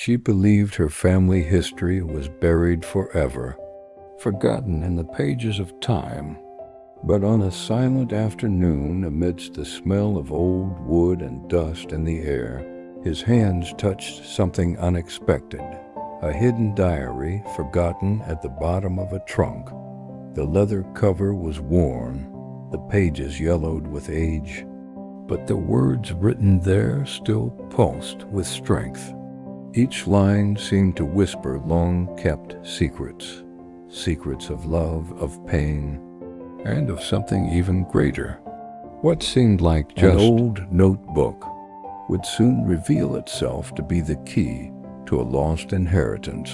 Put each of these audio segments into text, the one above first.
She believed her family history was buried forever, forgotten in the pages of time. But on a silent afternoon, amidst the smell of old wood and dust in the air, his hands touched something unexpected, a hidden diary forgotten at the bottom of a trunk. The leather cover was worn, the pages yellowed with age, but the words written there still pulsed with strength. Each line seemed to whisper long-kept secrets, secrets of love, of pain, and of something even greater. What seemed like just an old notebook would soon reveal itself to be the key to a lost inheritance,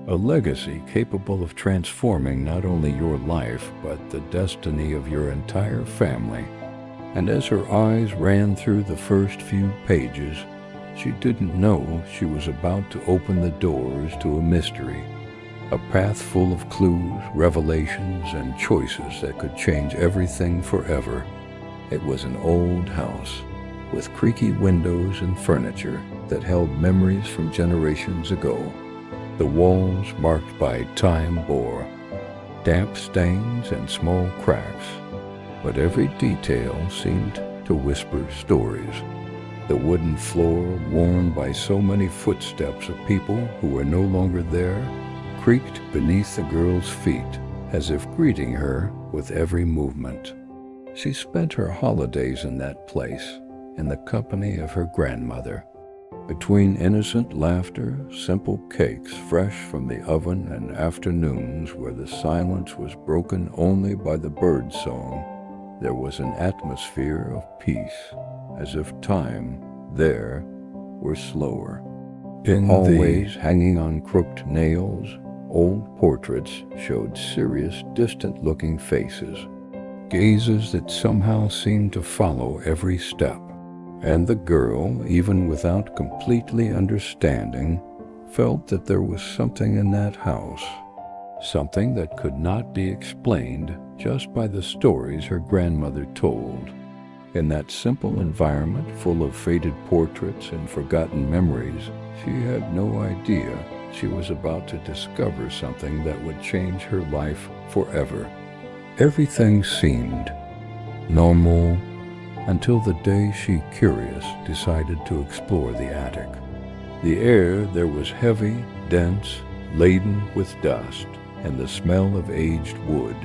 a legacy capable of transforming not only your life but the destiny of your entire family. And as her eyes ran through the first few pages, she didn't know she was about to open the doors to a mystery, a path full of clues, revelations, and choices that could change everything forever. It was an old house with creaky windows and furniture that held memories from generations ago. The walls marked by time bore, damp stains and small cracks, but every detail seemed to whisper stories. The wooden floor, worn by so many footsteps of people who were no longer there, creaked beneath the girl's feet, as if greeting her with every movement. She spent her holidays in that place, in the company of her grandmother. Between innocent laughter, simple cakes fresh from the oven, and afternoons where the silence was broken only by the bird song, there was an atmosphere of peace, as if time there were slower. In hallways hanging on crooked nails, old portraits showed serious, distant-looking faces, gazes that somehow seemed to follow every step. And the girl, even without completely understanding, felt that there was something in that house, something that could not be explained just by the stories her grandmother told. In that simple environment full of faded portraits and forgotten memories, she had no idea she was about to discover something that would change her life forever. Everything seemed normal until the day she, curious, decided to explore the attic. The air there was heavy, dense, laden with dust, and the smell of aged wood.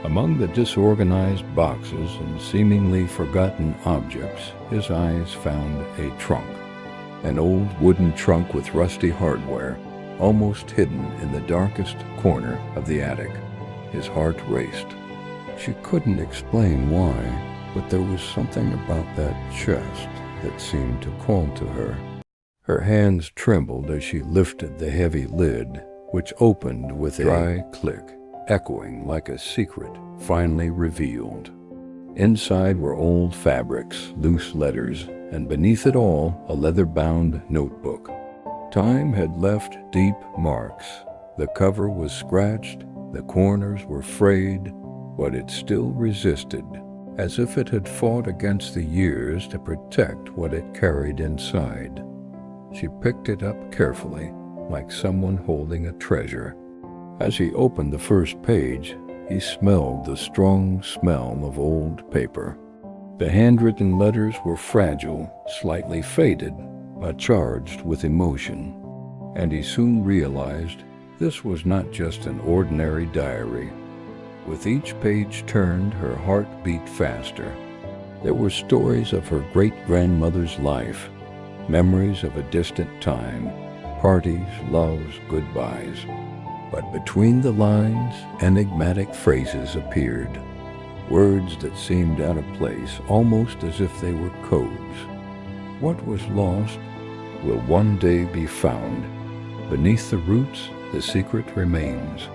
Among the disorganized boxes and seemingly forgotten objects, his eyes found a trunk. An old wooden trunk with rusty hardware, almost hidden in the darkest corner of the attic. His heart raced. She couldn't explain why, but there was something about that chest that seemed to call to her. Her hands trembled as she lifted the heavy lid, which opened with a dry click, echoing like a secret finally revealed. Inside were old fabrics, loose letters, and beneath it all, a leather-bound notebook. Time had left deep marks. The cover was scratched, the corners were frayed, but it still resisted, as if it had fought against the years to protect what it carried inside. She picked it up carefully, like someone holding a treasure. As he opened the first page, he smelled the strong smell of old paper. The handwritten letters were fragile, slightly faded, but charged with emotion. And he soon realized this was not just an ordinary diary. With each page turned, her heart beat faster. There were stories of her great-grandmother's life, memories of a distant time, parties, loves, goodbyes. But between the lines, enigmatic phrases appeared, words that seemed out of place, almost as if they were codes. What was lost will one day be found. Beneath the roots, the secret remains.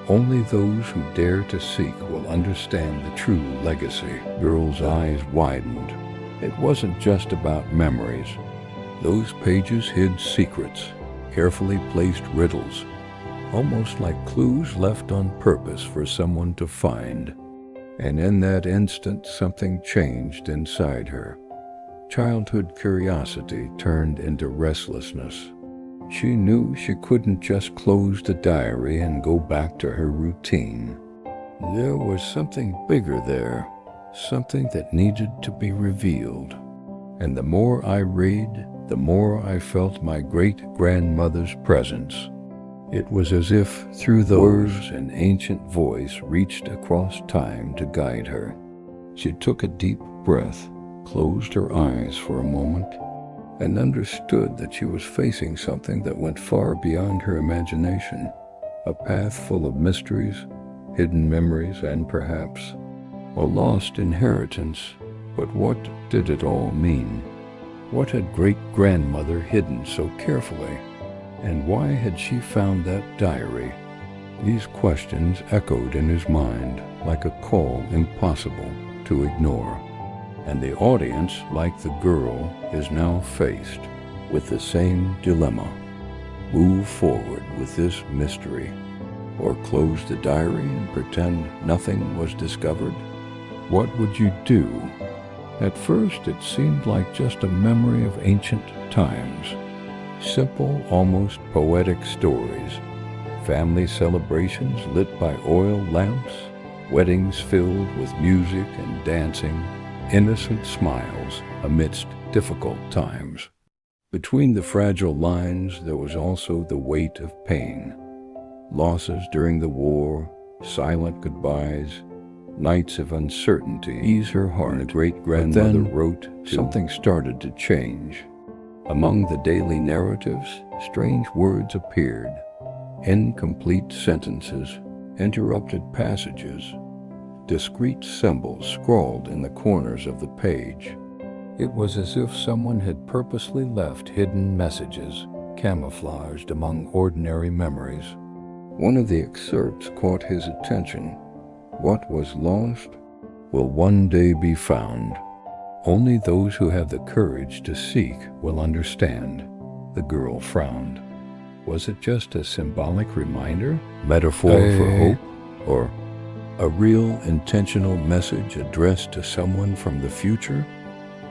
Only those who dare to seek will understand the true legacy. The girl's eyes widened. It wasn't just about memories. Those pages hid secrets, carefully placed riddles, almost like clues left on purpose for someone to find. And in that instant, something changed inside her. Childhood curiosity turned into restlessness. She knew she couldn't just close the diary and go back to her routine. There was something bigger there, something that needed to be revealed. And the more I read, the more I felt my great-grandmother's presence. It was as if through those words an ancient voice reached across time to guide her. She took a deep breath, closed her eyes for a moment, and understood that she was facing something that went far beyond her imagination, a path full of mysteries, hidden memories, and perhaps a lost inheritance. But what did it all mean? What had great-grandmother hidden so carefully? And why had she found that diary? These questions echoed in his mind like a call impossible to ignore. And the audience, like the girl, is now faced with the same dilemma. Move forward with this mystery, or close the diary and pretend nothing was discovered? What would you do? At first, it seemed like just a memory of ancient times. Simple, almost poetic stories. Family celebrations lit by oil lamps, weddings filled with music and dancing, innocent smiles amidst difficult times. Between the fragile lines, there was also the weight of pain. Losses during the war, silent goodbyes, nights of uncertainty ease her heart. The great-grandmother wrote, something started to change. Among the daily narratives, strange words appeared, incomplete sentences, interrupted passages, discrete symbols scrawled in the corners of the page. It was as if someone had purposely left hidden messages, camouflaged among ordinary memories. One of the excerpts caught his attention. What was lost will one day be found. Only those who have the courage to seek will understand. The girl frowned. Was it just a symbolic reminder, metaphor for hope, or a real intentional message addressed to someone from the future?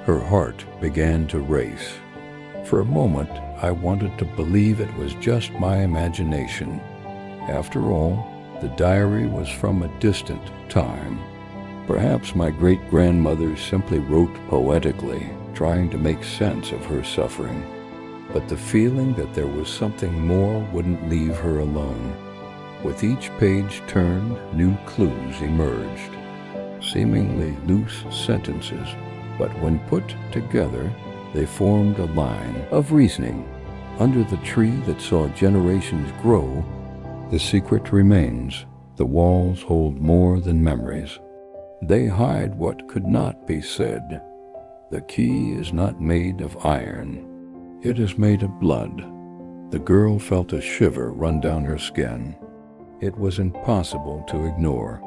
Her heart began to race. For a moment, I wanted to believe it was just my imagination. After all, the diary was from a distant time. Perhaps my great-grandmother simply wrote poetically, trying to make sense of her suffering. But the feeling that there was something more wouldn't leave her alone. With each page turned, new clues emerged. Seemingly loose sentences, but when put together, they formed a line of reasoning. Under the tree that saw generations grow, the secret remains. The walls hold more than memories. They hide what could not be said. The key is not made of iron. It is made of blood. The girl felt a shiver run down her skin. It was impossible to ignore.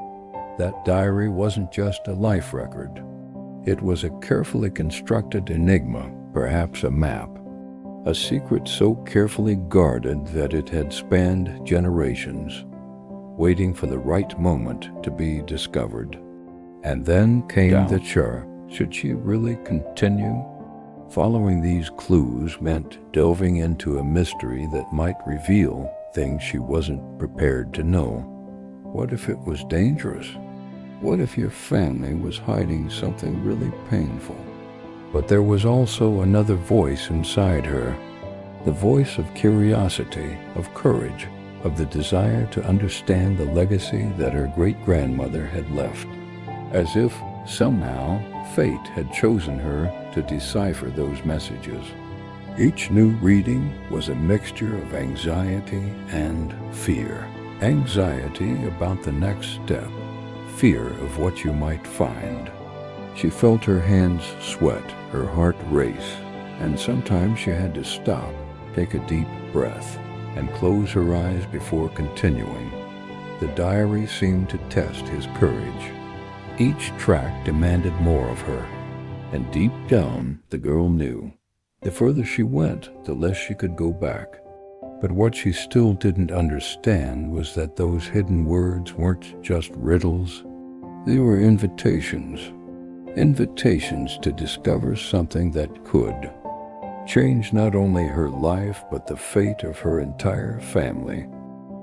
That diary wasn't just a life record. It was a carefully constructed enigma, perhaps a map. A secret so carefully guarded that it had spanned generations, waiting for the right moment to be discovered. And then came the chore. Should she really continue? Following these clues meant delving into a mystery that might reveal things she wasn't prepared to know. What if it was dangerous? What if your family was hiding something really painful? But there was also another voice inside her, the voice of curiosity, of courage, of the desire to understand the legacy that her great-grandmother had left. As if, somehow, fate had chosen her to decipher those messages. Each new reading was a mixture of anxiety and fear. Anxiety about the next step, fear of what you might find. She felt her hands sweat, her heart race, and sometimes she had to stop, take a deep breath, and close her eyes before continuing. The diary seemed to test his courage. Each track demanded more of her, and deep down the girl knew. The further she went, the less she could go back. But what she still didn't understand was that those hidden words weren't just riddles. They were invitations. Invitations to discover something that could. changed not only her life but the fate of her entire family.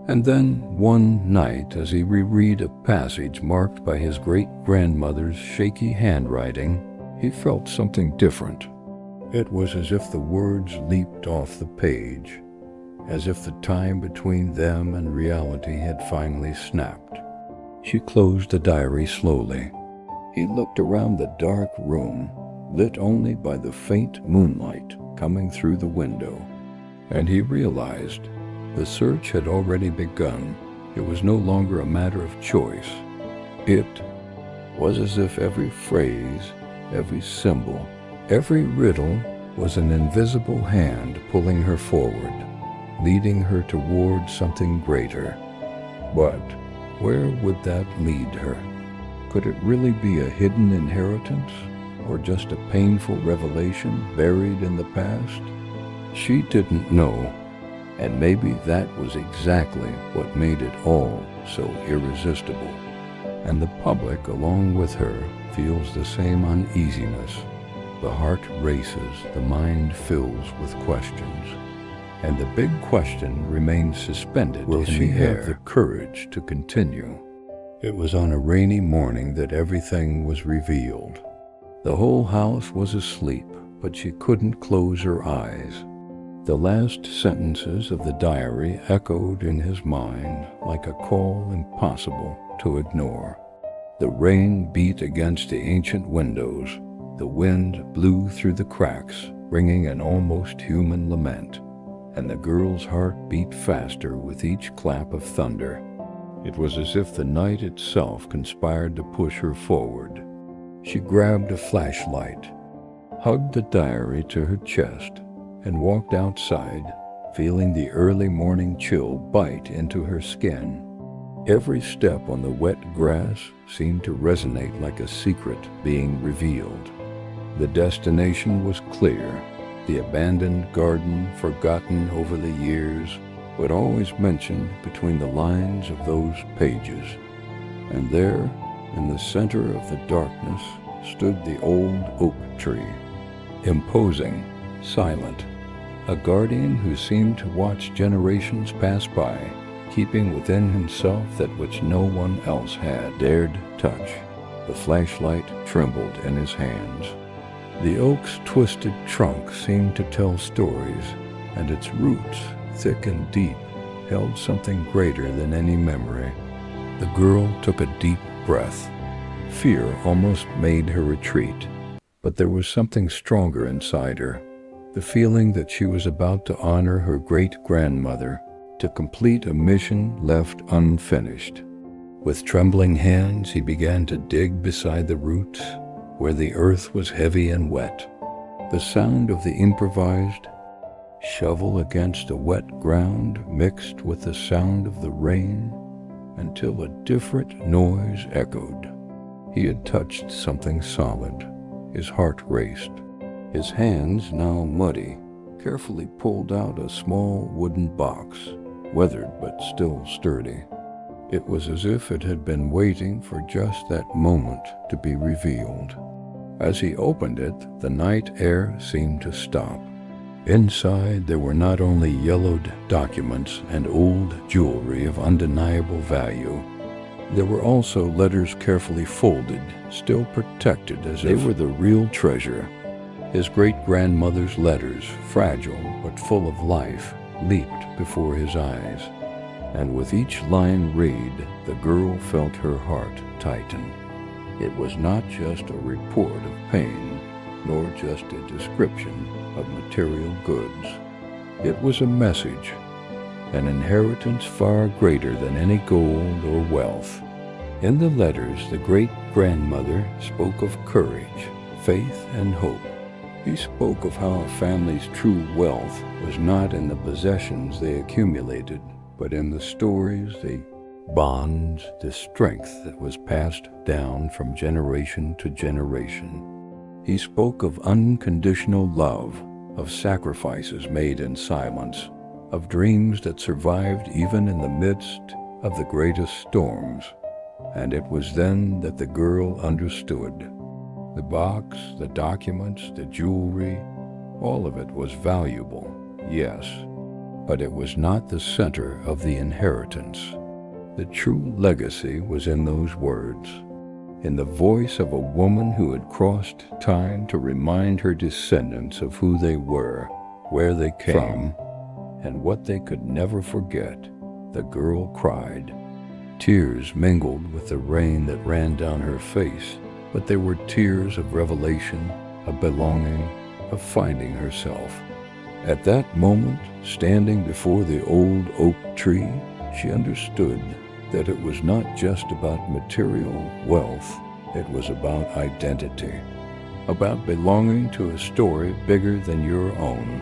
And then, one night, as he reread a passage marked by his great-grandmother's shaky handwriting, he felt something different. It was as if the words leaped off the page, as if the time between them and reality had finally snapped. She closed the diary slowly. He looked around the dark room, lit only by the faint moonlight coming through the window, and he realized the search had already begun. It was no longer a matter of choice. It was as if every phrase, every symbol, every riddle was an invisible hand pulling her forward, leading her toward something greater. But where would that lead her? Could it really be a hidden inheritance, or just a painful revelation buried in the past? She didn't know, and maybe that was exactly what made it all so irresistible. And the public, along with her, feels the same uneasiness. The heart races, the mind fills with questions. And the big question remains suspended in the air. Will she have the courage to continue? It was on a rainy morning that everything was revealed. The whole house was asleep, but she couldn't close her eyes. The last sentences of the diary echoed in his mind like a call impossible to ignore. The rain beat against the ancient windows. The wind blew through the cracks, bringing an almost human lament, and the girl's heart beat faster with each clap of thunder. It was as if the night itself conspired to push her forward. She grabbed a flashlight, hugged the diary to her chest, and walked outside, feeling the early morning chill bite into her skin. Every step on the wet grass seemed to resonate like a secret being revealed. The destination was clear. The abandoned garden, forgotten over the years, but always mentioned between the lines of those pages. And there, in the center of the darkness, stood the old oak tree, imposing, silent, a guardian who seemed to watch generations pass by, keeping within himself that which no one else had dared touch. The flashlight trembled in his hands. The oak's twisted trunk seemed to tell stories, and its roots, thick and deep, held something greater than any memory. The girl took a deep breath. Fear almost made her retreat, but there was something stronger inside her, the feeling that she was about to honor her great-grandmother, to complete a mission left unfinished. With trembling hands, he began to dig beside the roots, where the earth was heavy and wet. The sound of the improvised shovel against the wet ground mixed with the sound of the rain until a different noise echoed. He had touched something solid. His heart raced. His hands, now muddy, carefully pulled out a small wooden box, weathered but still sturdy. It was as if it had been waiting for just that moment to be revealed. As he opened it, the night air seemed to stop. Inside, there were not only yellowed documents and old jewelry of undeniable value. There were also letters carefully folded, still protected as if they were the real treasure. His great-grandmother's letters, fragile but full of life, leaped before his eyes. And with each line read, the girl felt her heart tighten. It was not just a report of pain, nor just a description of material goods. It was a message, an inheritance far greater than any gold or wealth. In the letters, the great-grandmother spoke of courage, faith, and hope. He spoke of how a family's true wealth was not in the possessions they accumulated, but in the stories, the bonds, the strength that was passed down from generation to generation. He spoke of unconditional love, of sacrifices made in silence, of dreams that survived even in the midst of the greatest storms. And it was then that the girl understood. The box, the documents, the jewelry, All of it was valuable, yes, but it was not the center of the inheritance. The true legacy was in those words, in the voice of a woman who had crossed time to remind her descendants of who they were, where they came, and what they could never forget. The girl cried. Tears mingled with the rain that ran down her face, but they were tears of revelation, of belonging, of finding herself. At that moment, standing before the old oak tree, she understood that it was not just about material wealth, it was about identity, about belonging to a story bigger than your own,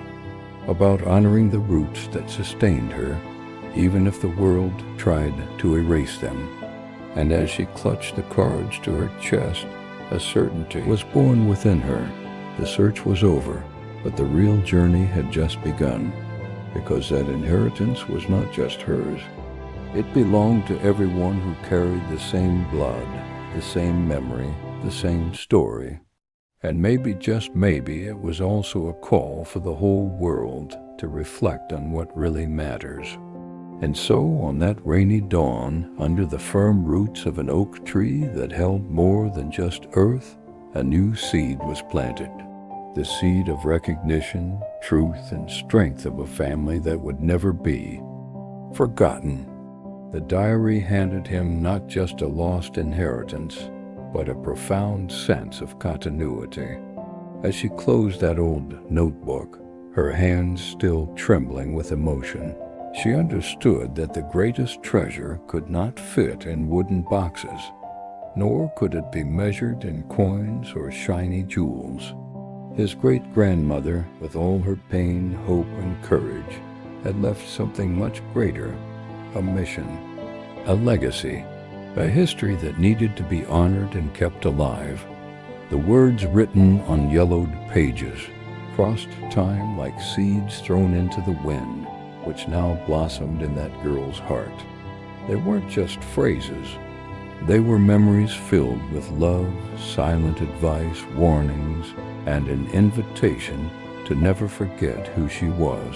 about honoring the roots that sustained her, even if the world tried to erase them. And as she clutched the cards to her chest, a certainty was born within her. The search was over, but the real journey had just begun, because that inheritance was not just hers. It belonged to everyone who carried the same blood, the same memory, the same story. And maybe, just maybe, it was also a call for the whole world to reflect on what really matters. And so, on that rainy dawn, under the firm roots of an oak tree that held more than just earth, a new seed was planted. The seed of recognition, truth, and strength of a family that would never be forgotten. The diary handed him not just a lost inheritance, but a profound sense of continuity. As she closed that old notebook, her hands still trembling with emotion, she understood that the greatest treasure could not fit in wooden boxes, nor could it be measured in coins or shiny jewels. His great-grandmother, with all her pain, hope, and courage, had left something much greater, a mission, a legacy, a history that needed to be honored and kept alive. The words written on yellowed pages crossed time like seeds thrown into the wind, which now blossomed in that girl's heart. They weren't just phrases. They were memories filled with love, silent advice, warnings, and an invitation to never forget who she was.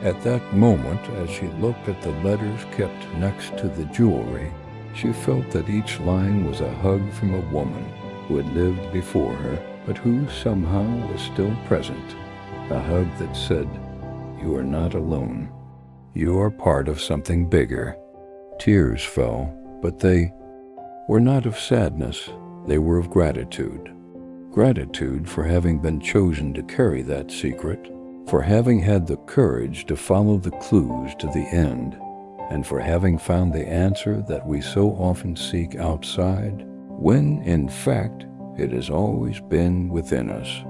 At that moment, as she looked at the letters kept next to the jewelry, she felt that each line was a hug from a woman who had lived before her, but who somehow was still present. A hug that said, "You are not alone. You are part of something bigger." Tears fell, but they were not of sadness. They were of gratitude. Gratitude for having been chosen to carry that secret, for having had the courage to follow the clues to the end, and for having found the answer that we so often seek outside, when, in fact, it has always been within us.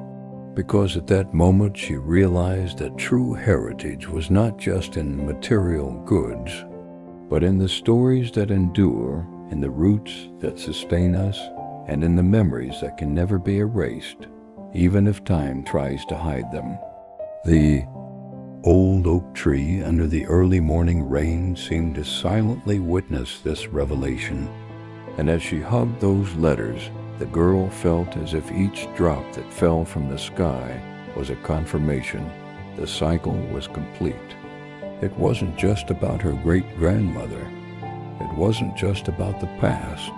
Because at that moment she realized that true heritage was not just in material goods, but in the stories that endure, in the roots that sustain us, and in the memories that can never be erased, even if time tries to hide them. The old oak tree under the early morning rain seemed to silently witness this revelation, and as she hugged those letters, the girl felt as if each drop that fell from the sky was a confirmation. The cycle was complete. It wasn't just about her great-grandmother. It wasn't just about the past.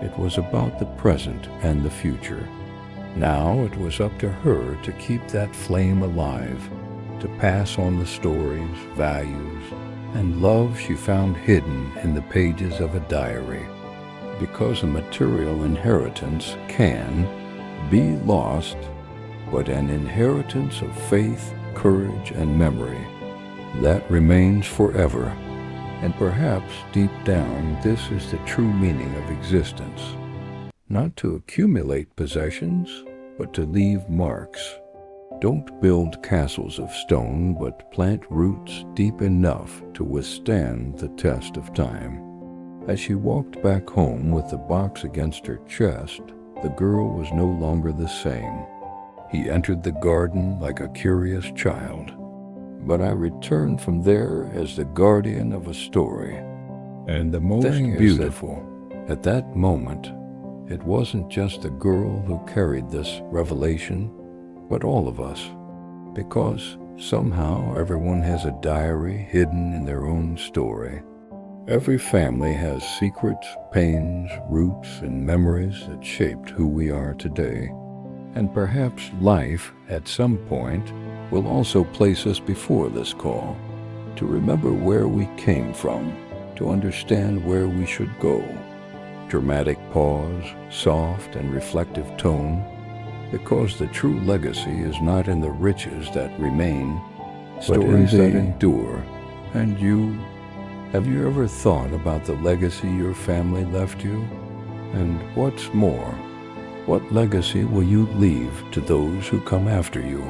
It was about the present and the future. Now it was up to her to keep that flame alive, to pass on the stories, values, and love she found hidden in the pages of a diary. Because a material inheritance can be lost, but an inheritance of faith, courage, and memory, that remains forever. And perhaps deep down, this is the true meaning of existence. Not to accumulate possessions, but to leave marks. Don't build castles of stone, but plant roots deep enough to withstand the test of time. As she walked back home with the box against her chest, the girl was no longer the same. He entered the garden like a curious child, but I returned from there as the guardian of a story. And the most beautiful, at that moment, it wasn't just the girl who carried this revelation, but all of us. because somehow everyone has a diary hidden in their own story. Every family has secrets, pains, roots, and memories that shaped who we are today. And perhaps life, at some point, will also place us before this call, to remember where we came from, to understand where we should go. Dramatic pause, soft and reflective tone, because the true legacy is not in the riches that remain, stories that endure. And you, have you ever thought about the legacy your family left you? And what's more, what legacy will you leave to those who come after you?